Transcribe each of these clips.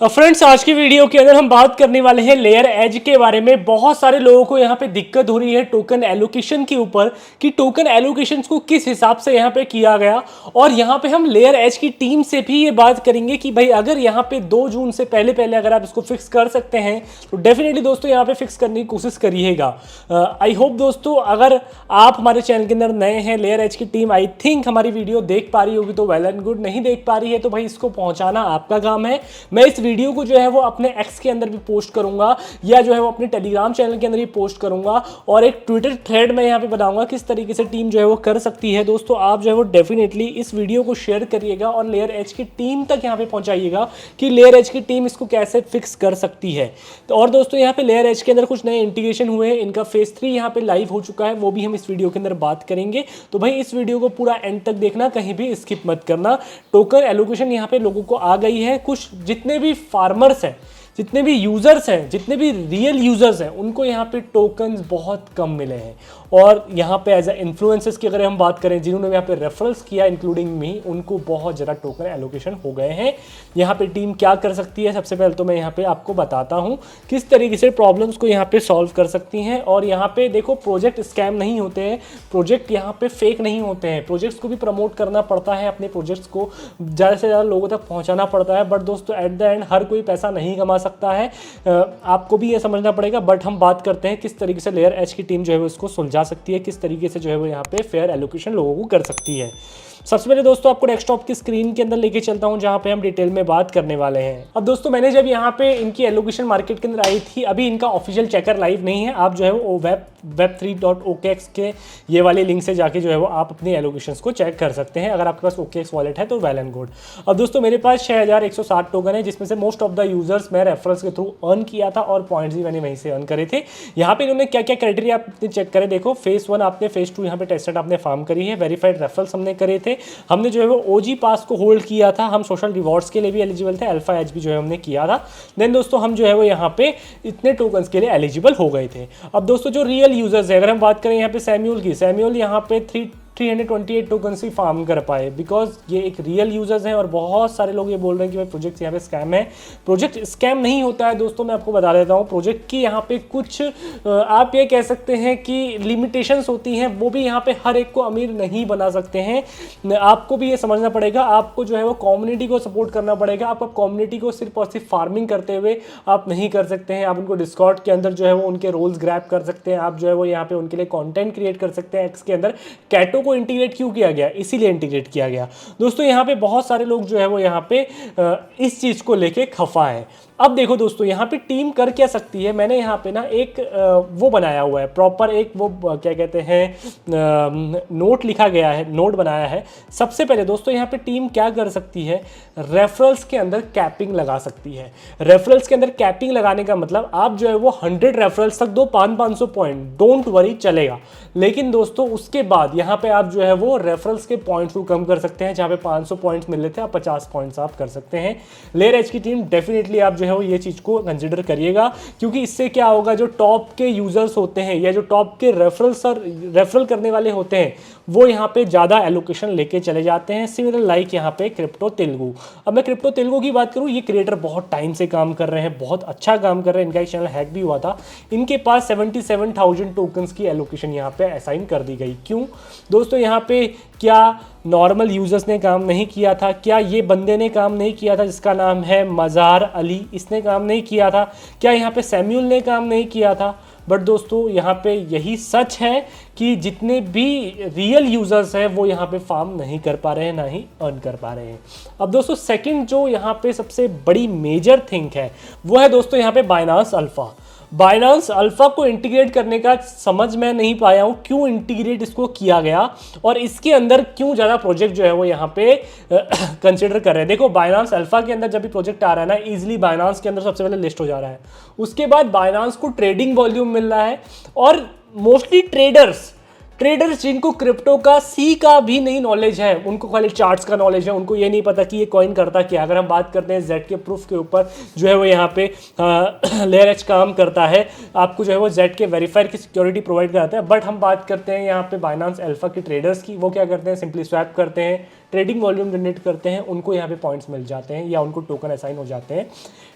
Friends, आज की video के अंदर हम बात करने वाले हैं लेयर एज के बारे में। बहुत सारे लोगों को यहाँ पे दिक्कत हो रही है टोकन एलोकेशन के ऊपर कि टोकन एलोकेशन को किस हिसाब से यहाँ पे किया गया। और यहाँ पे हम लेयर एज की टीम से भी ये बात करेंगे कि भाई अगर यहाँ पे 2 जून से पहले पहले अगर आप इसको फिक्स कर सकते हैं तो डेफिनेटली दोस्तों यहाँ पे फिक्स करने की कोशिश करिएगा। आई होप दोस्तों अगर आप हमारे चैनल के अंदर नए हैं, लेयर एज की टीम आई थिंक हमारी वीडियो देख पा रही होगी तो वेल एंड गुड, नहीं देख पा रही है तो भाई इसको पहुंचाना आपका काम है। मैं इस वीडियो को जो है वो अपने एक्स के अंदर भी पोस्ट करूंगा या जो है वो अपने टेलीग्राम चैनल के अंदर भी पोस्ट करूंगा और एक ट्विटर थ्रेड में यहाँ पे बताऊंगा किस तरीके से टीम जो है वो कर सकती है। दोस्तों आप जो है वो डेफिनेटली इस वीडियो को शेयर करिएगा और लेयर एज की टीम तक यहाँ पे पहुंचाइएगा कि लेयर एज की टीम इसको कैसे फिक्स कर सकती है। तो और दोस्तों यहाँ पे लेयर एज के अंदर कुछ नए इंटीग्रेशन हुए हैं, इनका फेज 3 यहाँ पे लाइव हो चुका है, वो भी हम इस वीडियो के अंदर बात करेंगे। तो भाई इस वीडियो को पूरा एंड तक देखना, कहीं भी स्किप मत करना। टोकन एलोकेशन यहाँ पे लोगों को आ गई है। कुछ जितने भी फार्मर्स हैं, जितने भी यूजर्स हैं, जितने भी रियल यूजर्स हैं, उनको यहाँ पे टोकन्स बहुत कम मिले हैं। और यहाँ पे एज ए इन्फ्लुएंसर्स की अगर हम बात करें जिन्होंने यहाँ पे रेफरल्स किया इंक्लूडिंग मी, उनको बहुत ज़्यादा टोकन एलोकेशन हो गए हैं। यहाँ पे टीम क्या कर सकती है, सबसे पहले तो मैं यहाँ पे आपको बताता हूँ किस तरीके से प्रॉब्लम्स को यहाँ पे सॉल्व कर सकती हैं। और यहाँ पे देखो, प्रोजेक्ट स्कैम नहीं होते हैं, प्रोजेक्ट यहाँ पे फेक नहीं होते हैं। प्रोजेक्ट्स को भी प्रमोट करना पड़ता है, अपने प्रोजेक्ट्स को ज़्यादा से ज़्यादा लोगों तक पहुँचाना पड़ता है। बट दोस्तों एट द एंड हर कोई पैसा नहीं कमा सकता है, आपको भी ये समझना पड़ेगा। बट हम बात करते हैं किस तरीके से लेयर एच की टीम जो है वो इसको सुलझा सकती है, किस तरीके से जो है वो यहाँ पे फेयर एलोकेशन लोगों को कर सकती है। सबसे पहले दोस्तों आपको डेस्कटॉप की स्क्रीन के अंदर लेके चलता हूं जहां पे हम डिटेल में बात करने वाले हैं। अब दोस्तों मैंने जब यहाँ पे इनकी एलोकेशन मार्केट के अंदर आई थी, अभी इनका ऑफिशियल चेकर लाइव नहीं है। आप जो है वो web3.okx के ये वाले लिंक से जाके जो है वो आप अपनी एलोकेशंस को चेक कर सकते हैं। अगर आपके पास OKX वॉलेट है तो वेल एंड गुड। अब दोस्तों मेरे पास 6160 टोकन है, जिसमें से मोस्ट ऑफ द यूजर्स मैं रेफरल्स के थ्रू अर्न किया था और पॉइंट्स भी मैंने वहीं से अर्न करे थे। यहाँ पे इन्होंने क्या क्या क्राइटेरिया आपने चेक करे, देखो फेज 1 आपने, फेज 2 यहाँ पे टेस्टेड आपने फार्म करी है, वेरीफाइड रेफरल्स हमने करे थे, हमने जो है वो OG पास को होल्ड किया था, हम सोशल रिवॉर्ड्स के लिए भी एलिजिबल थे, अल्फा एच भी जो है हमने किया था। देन दोस्तों हम जो है वो यहाँ पे इतने टोकन्स के लिए एलिजिबल हो गए थे। अब दोस्तों जो रियल यूजर्स है, अगर हम बात करें यहाँ पे सैम्यूल की, सैम्यूल यहाँ पे 328 टोकन ही फार्म कर पाए, बिकॉज ये एक रियल यूजर्स हैं। और बहुत सारे लोग ये बोल रहे हैं कि भाई प्रोजेक्ट यहाँ पे स्कैम है। प्रोजेक्ट स्कैम नहीं होता है दोस्तों, मैं आपको बता देता हूँ। प्रोजेक्ट की यहाँ पे कुछ आप ये कह सकते हैं कि लिमिटेशंस होती हैं, वो भी यहाँ पे हर एक को अमीर नहीं बना सकते हैं। आपको भी ये समझना पड़ेगा, आपको जो है वो कम्युनिटी को सपोर्ट करना पड़ेगा। आप कम्युनिटी को सिर्फ और सिर्फ फार्मिंग करते हुए आप नहीं कर सकते हैं। आप उनको डिस्कॉर्ड के अंदर जो है वो उनके रोल्स ग्रैब कर सकते हैं, आप जो है वो यहाँ पे उनके लिए कॉन्टेंट क्रिएट कर सकते हैं। एक्स के अंदर कैटो को इंटीग्रेट क्यों किया गया, इसीलिए इंटीग्रेट किया गया। दोस्तों यहाँ पे बहुत सारे लोग जो है वो यहाँ पे इस चीज को लेके खफा है। अब देखो दोस्तों यहाँ पे टीम कर क्या सकती है, मैंने यहाँ पे ना एक वो बनाया हुआ है प्रॉपर, एक वो क्या कहते हैं नोट लिखा गया है, नोट बनाया है। सबसे पहले दोस्तों यहाँ पे टीम क्या कर सकती है, रेफरल्स के अंदर कैपिंग लगा सकती है। रेफरल्स के अंदर कैपिंग लगाने का मतलब आप जो है वो 100 रेफरल्स तक दो, 500 पॉइंट, डोंट वरी चलेगा। लेकिन दोस्तों उसके बाद यहाँ पे आप जो है वो रेफरल्स के पॉइंट्स को कम कर सकते हैं। जहाँ पे 500 पॉइंट्स मिल रहे थे, आप 50 पॉइंट्स आप कर सकते हैं। लेयर एच की टीम डेफिनेटली आप जो है वो ये चीज को कंसिडर करिएगा, क्योंकि इससे क्या होगा, जो टॉप के यूजर्स होते हैं या जो टॉप के रेफरल करने वाले होते हैं वो यहाँ पे ज्यादा एलोकेशन लेके चले जाते हैं। सिमिलर लाइक यहाँ पे क्रिप्टो तेलुगु। अब मैं क्रिप्टो तेलुगु की बात करूँ, ये क्रिएटर बहुत टाइम से काम कर रहे हैं, बहुत अच्छा काम कर रहे हैं। इनका एक चैनल हैक भी हुआ था, इनके पास 77,000 टोकन्स की एलोकेशन यहाँ पे असाइन कर दी गई। क्यों दोस्तों, यहाँ पे क्या नॉर्मल यूजर्स ने काम नहीं किया था? क्या ये बंदे ने काम नहीं किया था जिसका नाम है मज़ार अली, इसने काम नहीं किया था? क्या यहाँ पे सैम्यूल ने काम नहीं किया था? बट दोस्तों यहाँ पे यही सच है कि जितने भी रियल यूजर्स हैं वो यहाँ पे फार्म नहीं कर पा रहे हैं, ना ही अर्न कर पा रहे हैं। अब दोस्तों सेकंड जो यहाँ पे सबसे बड़ी मेजर थिंग है वो है दोस्तों यहाँ पे बाइनांस अल्फा। बाइनांस अल्फा को इंटीग्रेट करने का समझ में नहीं पाया हूँ, क्यों इंटीग्रेट इसको किया गया और इसके अंदर क्यों ज़्यादा प्रोजेक्ट जो है वो यहाँ पे कंसिडर कर रहे हैं। देखो बाइनांस अल्फा के अंदर जब भी प्रोजेक्ट आ रहा है ना, इजीली बाइनांस के अंदर सबसे पहले लिस्ट हो जा रहा है। उसके बाद बाइनांस को ट्रेडिंग वॉल्यूम मिल रहा है और मोस्टली ट्रेडर्स जिनको क्रिप्टो का सी का भी नहीं नॉलेज है, उनको खाली चार्ट्स का नॉलेज है, उनको ये नहीं पता कि ये कॉइन करता क्या। अगर हम बात करते हैं जेड के प्रूफ के ऊपर जो है वो यहाँ पे लेयर एच काम करता है, आपको जो है वो जेड के वेरीफायर की सिक्योरिटी प्रोवाइड कराता है। बट हम बात करते हैं यहाँ पे बाइनांस अल्फा के ट्रेडर्स की, वो क्या करते हैं, सिंपली स्वैप करते हैं, ट्रेडिंग वॉल्यूम जनरेट करते हैं उनको यहाँ पे पॉइंट्स मिल जाते हैं या उनको टोकन असाइन हो जाते हैं।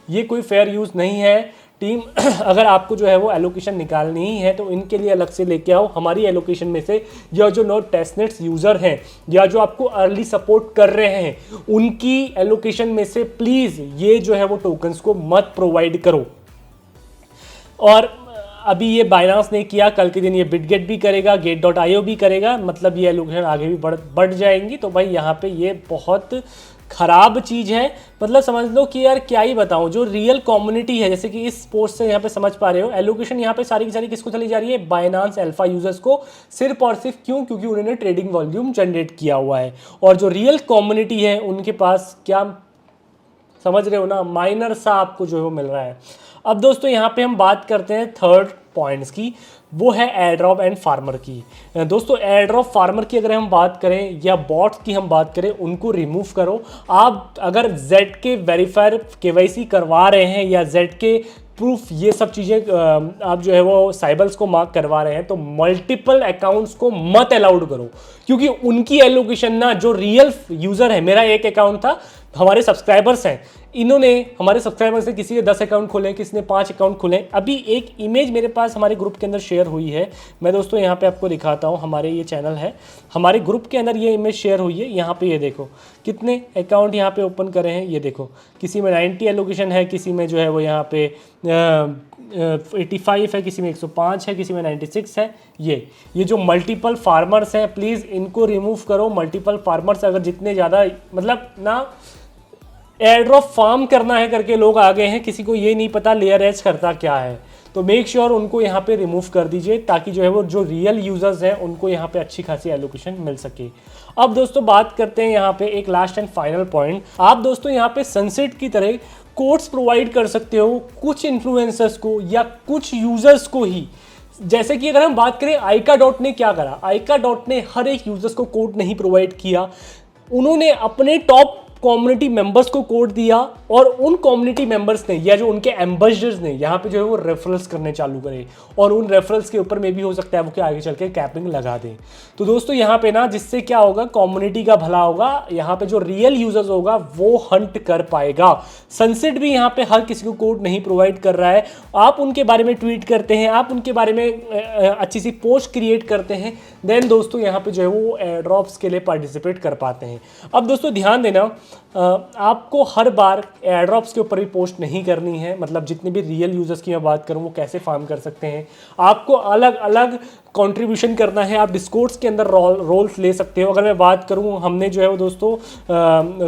ये कोई फेयर यूज़ नहीं है टीम। अगर आपको जो है वो एलोकेशन निकालनी ही है तो इनके लिए अलग से लेके आओ। हमारी एलोकेशन में से या जो नो टेस्टनेट्स यूज़र हैं या जो आपको अर्ली सपोर्ट कर रहे हैं उनकी एलोकेशन में से प्लीज़ ये जो है वो टोकन्स को मत प्रोवाइड करो। और अभी ये बाइनांस ने किया, कल के दिन ये बिटगेट भी करेगा, Gate.io भी करेगा, मतलब ये एलोकेशन आगे भी बढ़ जाएंगी। तो भाई यहाँ पे ये बहुत ख़राब चीज़ है। मतलब समझ लो कि यार क्या ही बताऊँ, जो रियल कम्युनिटी है, जैसे कि इस पोस्ट से यहाँ पे समझ पा रहे हो, एलोकेशन यहाँ पे सारी की सारी किसको चली जा रही है, बाइनांस अल्फा यूजर्स को, सिर्फ और सिर्फ क्यों, क्योंकि उन्होंने ट्रेडिंग वॉल्यूम जनरेट किया हुआ है। और जो रियल कम्युनिटी है उनके पास क्या, समझ रहे हो ना, माइनर सा आपको जो है वो मिल रहा है। अब दोस्तों यहाँ पे हम बात करते हैं थर्ड पॉइंट्स की, वो है एयर ड्रॉप एंड फार्मर की। दोस्तों एयर ड्रॉप फार्मर की अगर हम बात करें या बॉट्स की हम बात करें, उनको रिमूव करो। आप अगर जेड के वेरीफायर केवाईसी करवा रहे हैं या जेड के प्रूफ ये सब चीज़ें आप जो है वो साइबल्स को मार्क करवा रहे हैं तो मल्टीपल अकाउंट्स को मत अलाउड करो, क्योंकि उनकी एलोकेशन ना, जो रियल यूज़र है, मेरा एक अकाउंट था, हमारे सब्सक्राइबर्स हैं, इन्होंने हमारे सब्सक्राइबर्स ने किसी के 10 अकाउंट खोले, किसी ने 5 अकाउंट खोले। अभी एक इमेज मेरे पास हमारे ग्रुप के अंदर शेयर हुई है, मैं दोस्तों यहाँ पे आपको दिखाता हूँ। हमारे ये चैनल है, हमारे ग्रुप के अंदर ये इमेज शेयर हुई है। यहाँ पे ये देखो कितने अकाउंट यहाँ पे ओपन करे हैं, ये देखो किसी में 90 एलोकेशन है, किसी में जो है वो यहाँ पे 85 है, किसी में 105 है, किसी में 96 है। ये जो मल्टीपल फार्मर्स हैं, प्लीज़ इनको रिमूव करो। मल्टीपल फार्मर्स अगर जितने ज़्यादा, मतलब ना, एयर ड्रॉप फार्म करना है करके लोग आ गए हैं, किसी को ये नहीं पता लेयर एज करता क्या है, तो मेक श्योर उनको यहाँ पे रिमूव कर दीजिए, ताकि जो है वो जो रियल यूजर्स हैं उनको यहाँ पे अच्छी खासी एलोकेशन मिल सके। अब दोस्तों बात करते हैं यहाँ पे एक लास्ट एंड फाइनल पॉइंट। आप दोस्तों यहाँ पे सनसेट की तरह कोड्स प्रोवाइड कर सकते हो कुछ इन्फ्लुएंसर्स को या कुछ यूजर्स को ही। जैसे कि अगर हम बात करें आइका डॉट ने क्या करा, आइका डॉट ने हर एक यूजर्स को कोड नहीं प्रोवाइड किया, उन्होंने अपने टॉप कम्युनिटी मेंबर्स को कोड दिया और उन कम्युनिटी मेंबर्स ने या जो उनके एम्बेसडर्स ने यहाँ पे जो है वो रेफरल्स करने चालू करे, और उन रेफरल्स के ऊपर में भी हो सकता है वो कि आगे चल के कैपिंग लगा दें। तो दोस्तों यहाँ पे ना, जिससे क्या होगा, कम्युनिटी का भला होगा, यहाँ पे जो रियल यूजर्स होगा वो हंट कर पाएगा। सनसेट भी यहाँ पे हर किसी को कोड नहीं प्रोवाइड कर रहा है, आप उनके बारे में ट्वीट करते हैं, आप उनके बारे में अच्छी सी पोस्ट क्रिएट करते हैं, देन दोस्तों यहाँ पे जो है वो एयर ड्रॉप्स के लिए पार्टिसिपेट कर पाते हैं। अब दोस्तों ध्यान देना, आपको हर बार एयर ड्रॉप्स के ऊपर भी पोस्ट नहीं करनी है। मतलब जितने भी रियल यूजर्स की मैं बात करूं वो कैसे फार्म कर सकते हैं, आपको अलग अलग कंट्रीब्यूशन करना है। आप डिस्कोर्ड्स के अंदर रोल्स ले सकते हो। अगर मैं बात करूं, हमने जो है वो दोस्तों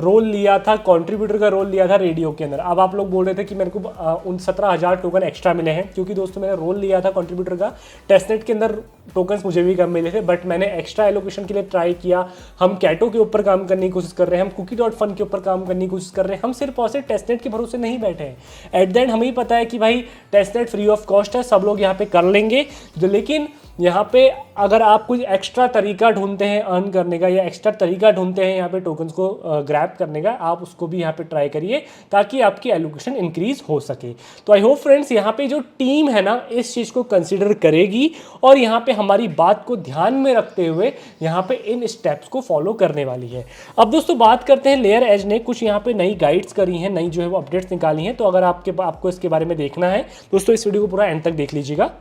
रोल लिया था, कंट्रीब्यूटर का रोल लिया था रेडियो के अंदर। अब आप लोग बोल रहे थे कि मेरे को उन 17,000 टोकन एक्स्ट्रा मिले हैं, क्योंकि दोस्तों मैंने रोल लिया था कंट्रीब्यूटर का। टेस्टनेट के अंदर टोकन्स मुझे भी कम मिले थे, बट मैंने एक्स्ट्रा एलोकेशन के लिए ट्राई किया। हम कैटो के ऊपर काम करने की कोशिश कर रहे हैं, हम Cookie.fun के ऊपर काम करने की कोशिश कर रहे हैं। हम सिर्फ और सिर्फ टेस्टनेट के भरोसे नहीं बैठे हैं। एट द एंड हमें ही पता है कि भाई टेस्टनेट फ्री ऑफ कॉस्ट है, सब लोग यहाँ पे कर लेंगे। लेकिन यहाँ पे अगर आप कुछ एक्स्ट्रा तरीका ढूंढते हैं अर्न करने का, या एक्स्ट्रा तरीका ढूंढते हैं यहाँ पे टोकन्स को ग्रैब करने का, आप उसको भी यहाँ पे ट्राई करिए, ताकि आपकी एलोकेशन इंक्रीज हो सके। तो आई होप फ्रेंड्स, यहाँ पे जो टीम है ना, इस चीज़ को कंसिडर करेगी और यहाँ पे हमारी बात को ध्यान में रखते हुए यहाँ पे इन स्टेप्स को फॉलो करने वाली है। अब दोस्तों बात करते हैं, लेयर एज ने कुछ यहाँ पे नई गाइड्स करी हैं, नई जो है वो अपडेट्स निकाली हैं। तो अगर आपको इसके बारे में देखना है दोस्तों, इस वीडियो को पूरा एंड तक देख लीजिएगा।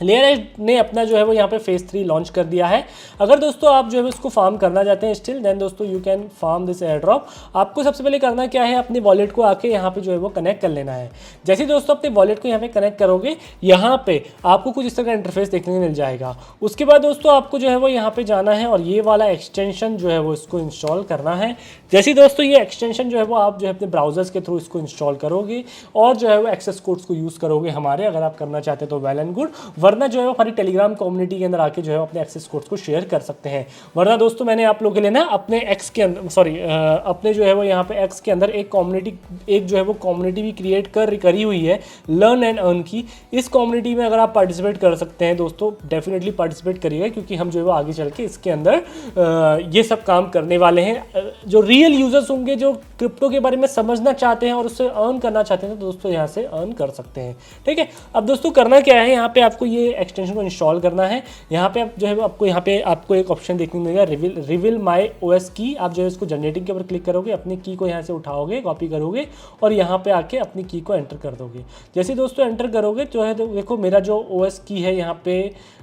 लेयर एज ने अपना जो है वो यहाँ पे फेज 3 लॉन्च कर दिया है। अगर दोस्तों आप जो है इसको फार्म करना चाहते हैं स्टिल, देन दोस्तों you can farm this airdrop. आपको सबसे पहले करना क्या है, अपने वॉलेट को आके यहाँ पे जो है वो कनेक्ट कर लेना है। जैसे दोस्तों अपने वॉलेट को यहाँ पे कनेक्ट करोगे, यहाँ पे आपको कुछ इस तरह का इंटरफेस देखने को मिल जाएगा। उसके बाद दोस्तों आपको जो है वो यहाँ पे जाना है और ये वाला एक्सटेंशन जो है वो इसको इंस्टॉल करना है। जैसे दोस्तों ये एक्सटेंशन जो है वो आप जो है अपने ब्राउजर्स के थ्रू इसको इंस्टॉल करोगे और जो है वो एक्सेस कोड्स को यूज़ करोगे हमारे, अगर आप करना चाहते हैं तो वेल एंड गुड, वरना जो है वो हमारी टेलीग्राम कम्युनिटी के अंदर आके जो है अपने एक्सेस कोड्स को शेयर कर सकते हैं। वरना दोस्तों मैंने आप लोगों के लिए ना अपने एक्स के अंदर अपने जो है वो यहाँ पे एक्स के अंदर एक कम्युनिटी, एक जो है वो कम्युनिटी भी क्रिएट करी हुई है, लर्न एंड अर्न की। इस कम्युनिटी में अगर आप पार्टिसिपेट कर सकते हैं दोस्तों, डेफिनेटली पार्टिसिपेट करिएगा, क्योंकि हम जो है वो आगे चल के इसके अंदर ये सब काम करने वाले हैं। जो रियल यूजर्स होंगे जो क्रिप्टो के बारे में समझना चाहते हैं और उससे अर्न करना चाहते हैं, तो दोस्तों यहाँ से अर्न कर सकते हैं। ठीक है, अब दोस्तों करना क्या है, यहाँ पे आपको ये ये एक्सटेंशन को इंस्टॉल करना है, यहाँ पे आप जो है आपको यहाँ पे आपको एक ऑप्शन देखने को मिलेगा रिवील माई ओएस की। आप जो है इसको जनरेटिंग के ऊपर क्लिक करोगे, अपनी की को यहाँ से उठाओगे, कॉपी करोगे और यहाँ पे आके अपनी की को एंटर कर दोगे। जैसे दोस्तों एंटर करोगे जो है तो देखो मेरा जो ओएस की है यहाँ पे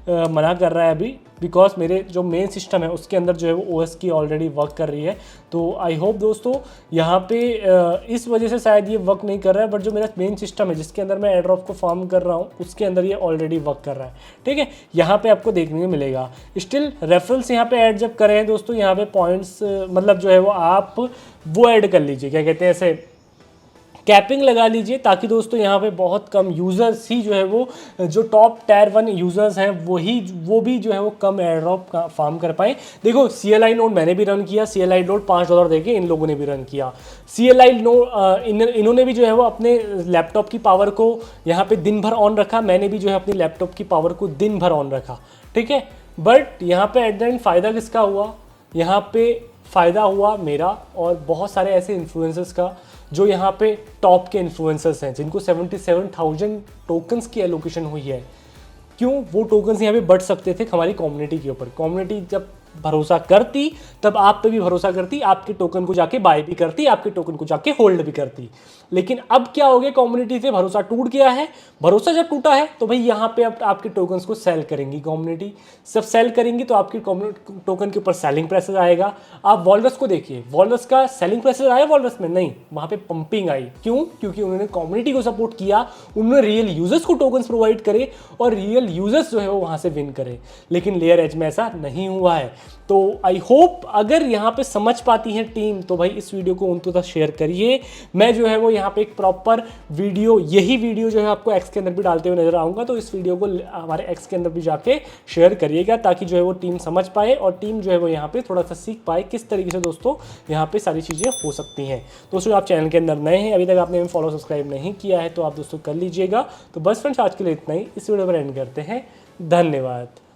मना कर रहा है अभी, बिकॉज मेरे जो मेन सिस्टम है उसके अंदर जो है वो ओएस की ऑलरेडी वर्क कर रही है। तो आई होप दोस्तों यहाँ पे इस वजह से शायद ये वर्क नहीं कर रहा है, बट जो मेरा मेन सिस्टम है जिसके अंदर मैं एयरड्रॉप को फॉर्म कर रहा हूँ उसके अंदर ये ऑलरेडी वर्क कर रहा है। ठीक है, यहाँ पे आपको देखने को मिलेगा। स्टिल रेफरल्स यहाँ पे ऐड जब करें दोस्तों, यहाँ पे पॉइंट्स मतलब जो है वो आप वो ऐड कर लीजिए, क्या कहते हैं ऐसे कैपिंग लगा लीजिए, ताकि दोस्तों यहाँ पे बहुत कम यूज़र्स ही जो है वो जो टॉप टायर 1 यूज़र्स हैं वो भी जो है वो कम एयर ड्रॉप का फार्म कर पाएँ। देखो CLI नोड मैंने भी रन किया, CLI नोड $5 देके इन लोगों ने भी रन किया। CLI नोड इन्होंने भी जो है वो अपने लैपटॉप की पावर को यहाँ पे दिन भर ऑन रखा, मैंने भी जो है अपनी लैपटॉप की पावर को दिन भर ऑन रखा। ठीक है, बट यहाँ पे एट द एंड फ़ायदा किसका हुआ? यहाँ पे फ़ायदा हुआ मेरा और बहुत सारे ऐसे इन्फ्लुएंसर्स का जो यहाँ पे टॉप के इन्फ्लुएंसर्स हैं जिनको 77,000 टोकन्स की एलोकेशन हुई है। क्यों? वो टोकन्स यहाँ पे बढ़ सकते थे हमारी कम्युनिटी के ऊपर। कम्युनिटी जब भरोसा करती तब आप पे भी भरोसा करती, आपके टोकन को जाके बाय भी करती, आपके टोकन को जाके होल्ड भी करती। लेकिन अब क्या हो गया, कम्युनिटी से भरोसा टूट गया है। भरोसा जब टूटा है तो भाई यहाँ पे अब आपके टोकन्स को सेल करेंगी कम्युनिटी। सब सेल करेंगी तो आपकी टोकन के ऊपर सेलिंग प्रेशर आएगा। आप वॉल्रस को देखिए, वॉल्रस का सेलिंग प्रेशर आया वॉल्रस में? नहीं, वहाँ पे पंपिंग आई। क्यों? क्योंकि उन्होंने कम्युनिटी को सपोर्ट किया, उन्होंने रियल यूजर्स को टोकन्स प्रोवाइड करे और रियल यूजर्स जो है वो वहाँ से विन करे। लेकिन लेयर एज में ऐसा नहीं हुआ है। तो आई होप अगर यहाँ पे समझ पाती है टीम तो भाई इस वीडियो को उनको तक शेयर करिए। मैं जो है वो यहाँ पे एक प्रॉपर वीडियो, यही वीडियो जो है आपको एक्स के अंदर भी डालते हुए नजर आऊँगा, तो इस वीडियो को हमारे एक्स के अंदर भी जाके शेयर करिएगा ताकि जो है वो टीम समझ पाए और टीम जो है वो यहाँ पे थोड़ा सा सीख पाए किस तरीके से दोस्तों यहाँ पे सारी चीज़ें हो सकती हैं। दोस्तों आप चैनल के अंदर नए हैं, अभी तक आपने फॉलो सब्सक्राइब नहीं किया है तो आप दोस्तों कर लीजिएगा। तो बस फ्रेंड्स आज के लिए इतना ही, इस वीडियो पर एंड करते हैं। धन्यवाद।